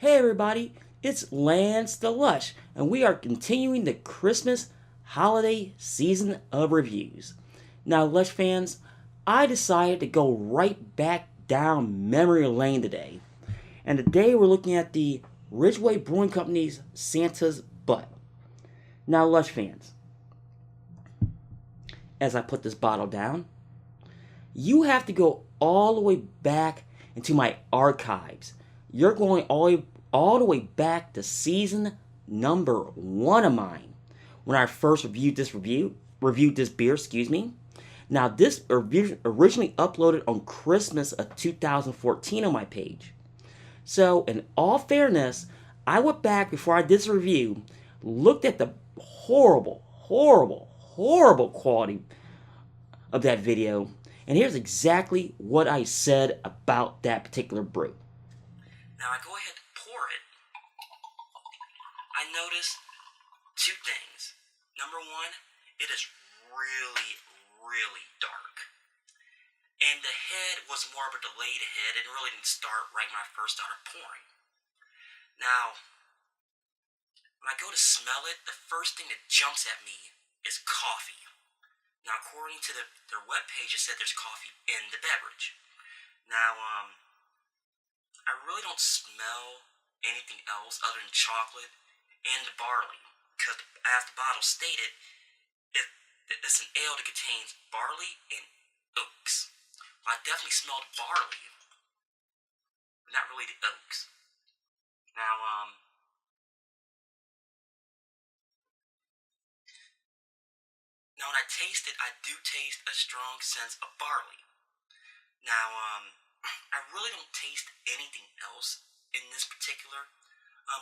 Hey everybody, it's Lance the Lush, and we are continuing the Christmas holiday season of reviews. Now, Lush fans, I decided to go right back down memory lane today. And today we're looking at the Ridgeway Brewing Company's Santa's Butt. Now, Lush fans, as I put this bottle down, you have to go all the way back into my archives. You're going all the way back to season number 1 of mine, when I first reviewed this beer. Now, this originally uploaded on Christmas of 2014 on my page. So, in all fairness, I went back before I did this review, looked at the horrible quality of that video, and here's exactly what I said about that particular brew. Now I go ahead to pour it. I notice two things. Number one, it is really dark. And the head was more of a delayed head and really didn't start right when I first started pouring. Now, when I go to smell it, the first thing that jumps at me is coffee. Now, according to their webpage, it said there's coffee in the beverage. Now, I really don't smell anything else other than chocolate and the barley, because as the bottle stated, it's an ale that contains barley and oaks. Well, I definitely smelled barley, but not really the oaks. Now, Now when I taste it, I do taste a strong sense of barley. Now, I really don't taste anything else in this particular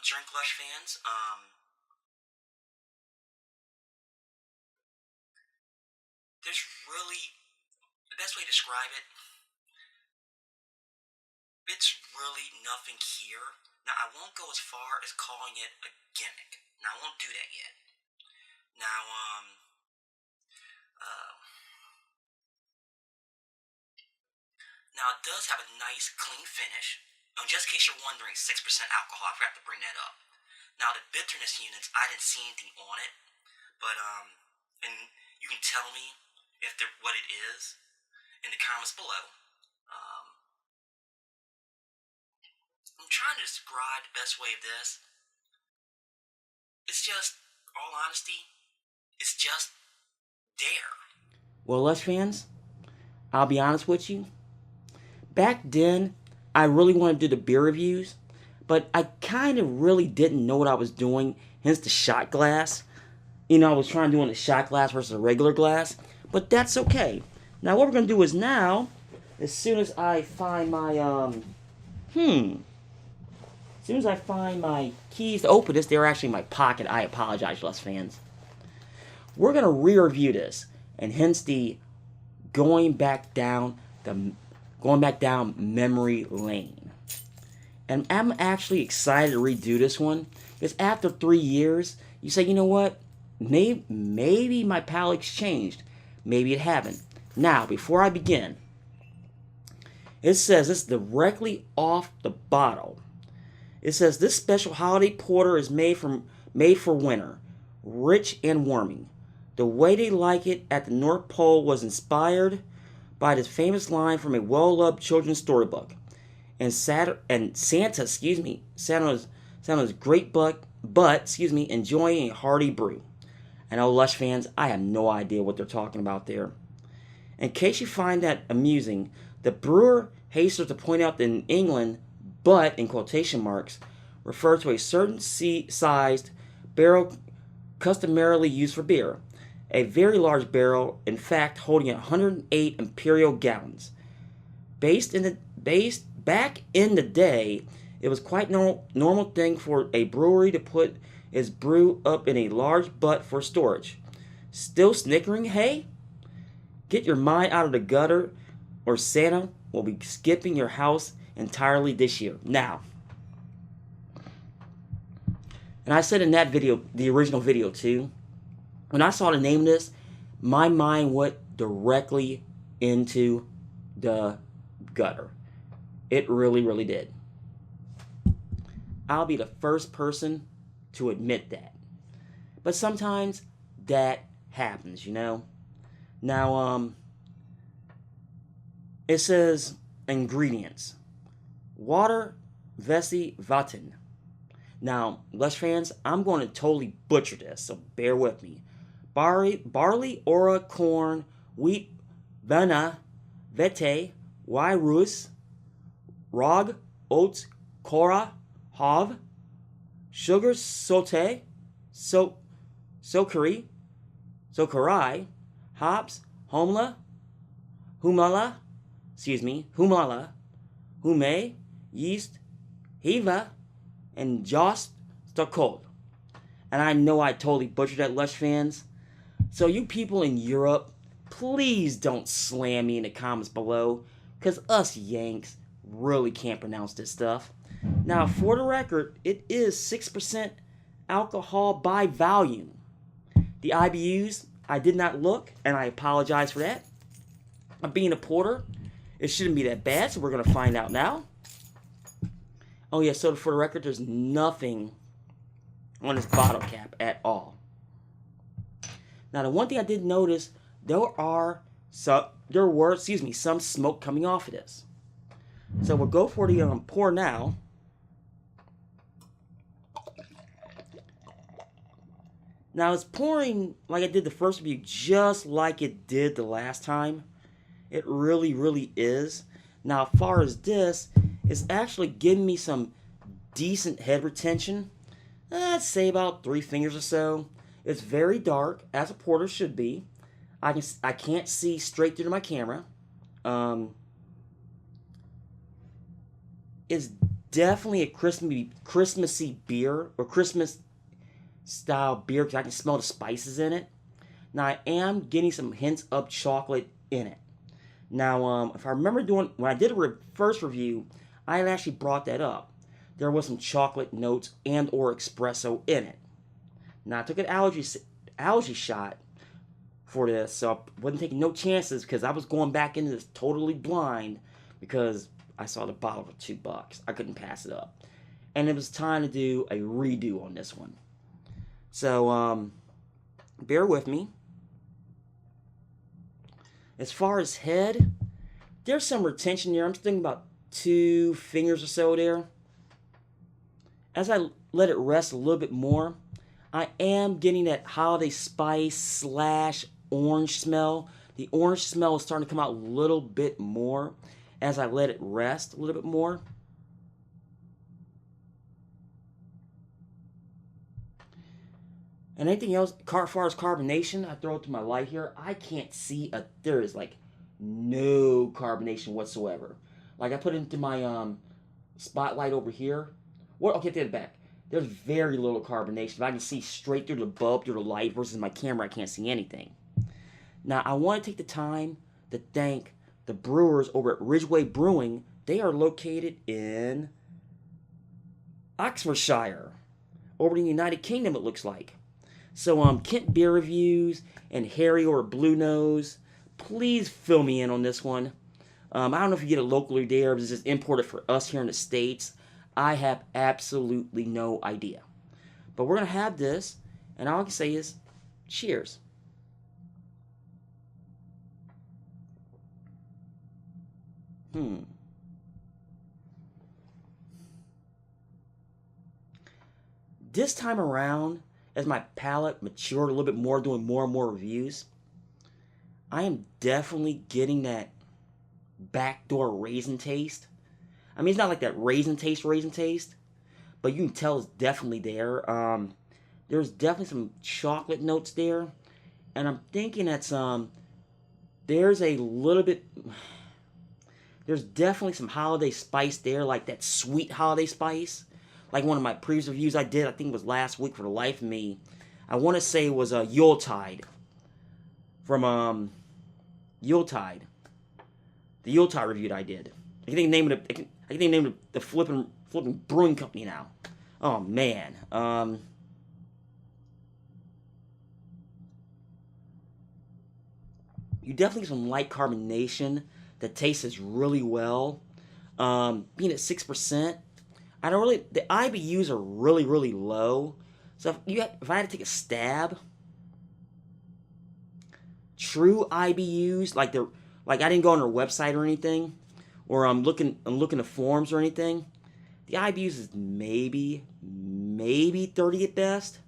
drink, Lush fans. There's really, the best way to describe it, it's really nothing here. Now, I won't go as far as calling it a gimmick. Now, I won't do that yet. Now, Now, it does have a nice, clean finish. Just in case you're wondering, 6% alcohol. I forgot to bring that up. Now, the bitterness units, I didn't see anything on it. But, and you can tell me what it is in the comments below. I'm trying to describe the best way of this. It's just, all honesty, it's just there. Well, Lush fans, I'll be honest with you. Back then, I really wanted to do the beer reviews, but I kind of really didn't know what I was doing, hence the shot glass. I was trying to do on the shot glass versus a regular glass, but that's okay. Now, what we're going to do is now, as soon as I find my, as soon as I find my keys to open this, they're actually in my pocket. I apologize, Lush fans. We're going to re-review this, and hence the going back down memory lane. And I'm actually excited to redo this one, because after 3 years, you say, you know what, maybe my palate's changed. Maybe it haven't. Now, before I begin, it says this directly off the bottle. It says this special holiday porter is made for winter, rich and warming. The way they like it at the North Pole was inspired by this famous line from a well-loved children's storybook. And Santa's great but enjoying a hearty brew. I know, Lush fans, I have no idea what they're talking about there. In case you find that amusing, the brewer hastens to point out that in England, but, in quotation marks, refers to a certain sized barrel customarily used for beer. A very large barrel, in fact, holding 108 imperial gallons. Back in the day, it was quite normal thing for a brewery to put its brew up in a large butt for storage. Still snickering, hey? Get your mind out of the gutter, or Santa will be skipping your house entirely this year. Now, and I said in that video, the original video too, when I saw the name of this, my mind went directly into the gutter. It really did. I'll be the first person to admit that. But sometimes that happens, you know. Now, it says ingredients: water, vesi, vatten. Now, Lush fans, I'm going to totally butcher this, so bear with me. Barley, ora, corn, wheat, vena, vete, virus, rog, oats, kora, hav, sugar, sote, sokari, sokarai, hops, humala, hume, yeast, hiva, and just cold. And I know I totally butchered that, Lush fans. So you people in Europe, please don't slam me in the comments below, because us Yanks really can't pronounce this stuff. Now, for the record, it is 6% alcohol by volume. The IBUs, I did not look, and I apologize for that. Being a porter, it shouldn't be that bad, so we're going to find out now. Oh yeah, so for the record, there's nothing on this bottle cap at all. Now, the one thing I did notice, there were some smoke coming off of this. So we'll go for the pour now. Now it's pouring like I did the first review, just like it did the last time. It really, really is. Now, as far as this, it's actually giving me some decent head retention. I'd say about 3 fingers or so. It's very dark, as a porter should be. I can't see straight through to my camera. It's definitely a Christmassy beer, or Christmas style beer, because I can smell the spices in it. Now, I am getting some hints of chocolate in it. Now, if I remember when I did a first review, I had actually brought that up. There was some chocolate notes and or espresso in it. Now, I took an allergy shot for this, so I wasn't taking no chances, because I was going back into this totally blind, because I saw the bottle for $2. I couldn't pass it up. And it was time to do a redo on this one. So, bear with me. As far as head, there's some retention there. I'm thinking about 2 fingers or so there. As I let it rest a little bit more, I am getting that holiday spice / orange smell. The orange smell is starting to come out a little bit more as I let it rest a little bit more. And anything else, as far as carbonation, I throw it to my light here. I can't see there is like no carbonation whatsoever. Like I put it into my spotlight over here. Okay, take it back. There's very little carbonation. I can see straight through the bulb, through the light, versus my camera, I can't see anything. Now, I want to take the time to thank the brewers over at Ridgeway Brewing. They are located in Oxfordshire, over in the United Kingdom, it looks like. So, Kent Beer Reviews and Harry or Blue Nose, please fill me in on this one. I don't know if you get it locally there, or if it's just imported for us here in the States. I have absolutely no idea. But we're going to have this, and all I can say is, cheers. This time around, as my palate matured a little bit more, doing more and more reviews, I am definitely getting that backdoor raisin taste. I mean, it's not like that raisin taste, but you can tell it's definitely there. There's definitely some chocolate notes there, and I'm thinking that's there's a little bit. There's definitely some holiday spice there, like that sweet holiday spice. Like one of my previous reviews I did, I think it was last week, for the life of me. I want to say it was a Yuletide. From Yuletide. The Yuletide review that I did. I can think the name of the flipping brewing company now. Oh man. You definitely get some light carbonation that tastes really well. Being at 6%, I don't really. The IBUs are really, really low. So if I had to take a stab, true IBUs like I didn't go on their website or anything, or I'm looking at forums or anything. The IBUs is maybe 30 at best.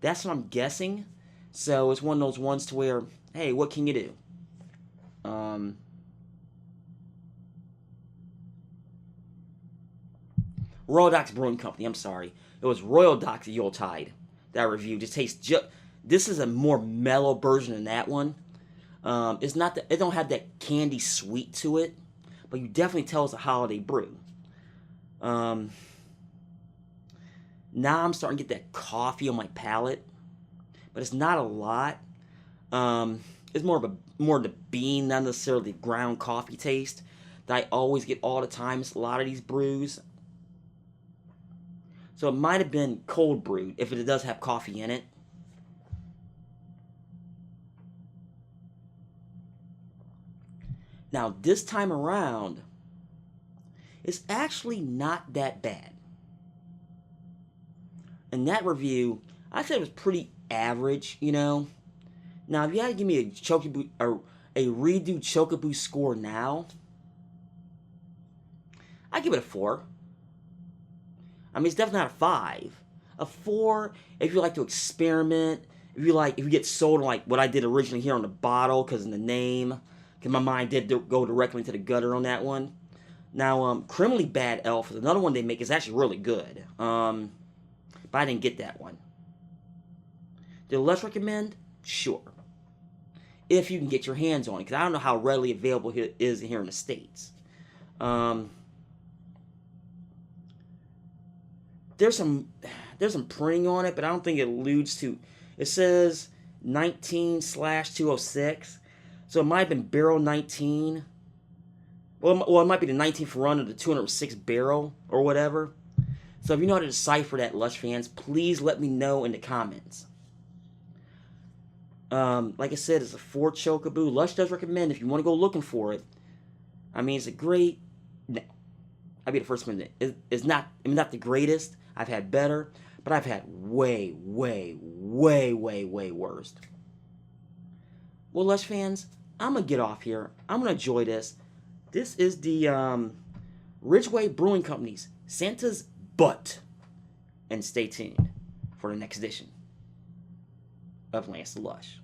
That's what I'm guessing. So it's one of those ones to where, hey, what can you do? Royal Docks Brewing Company. I'm sorry, it was Royal Docks Yuletide that I reviewed. It tastes this is a more mellow version than that one. It's not that it don't have that candy sweet to it, but you definitely tell it's a holiday brew. Um, Now I'm starting to get that coffee on my palate, but it's not a lot. It's more of the bean, not necessarily the ground coffee taste that I always get all the time. It's a lot of these brews. So it might have been cold brewed if it does have coffee in it. Now this time around, it's actually not that bad. In that review, I said it was pretty average, you know. Now, if you had to give me a redo Chocobo score now, I give it a 4. I mean, it's definitely not a 5. A 4 if you like to experiment. If you get sold on like what I did originally here on the bottle, because in the name, because my mind did go directly to the gutter on that one. Now, Criminally Bad Elf is another one they make. Is actually really good. But I didn't get that one. Do Lush recommend? Sure. If you can get your hands on it, because I don't know how readily available it is here in the States. There's some printing on it, but I don't think it alludes to. It says 19/206, so it might have been barrel 19. Well, it might be the 19th run of the 206 barrel or whatever. So if you know how to decipher that, Lush fans, please let me know in the comments. Like I said, it's a 4 Chocobo. Lush does recommend if you want to go looking for it. I mean, it's a great. No, I'll be the first one. It's not. I mean, not the greatest. I've had better, but I've had way, way, way, way, way worse. Well, Lush fans, I'm gonna get off here. I'm gonna enjoy this. This is the Ridgeway Brewing Company's Santa's Butt, and stay tuned for the next edition of Lance the Lush.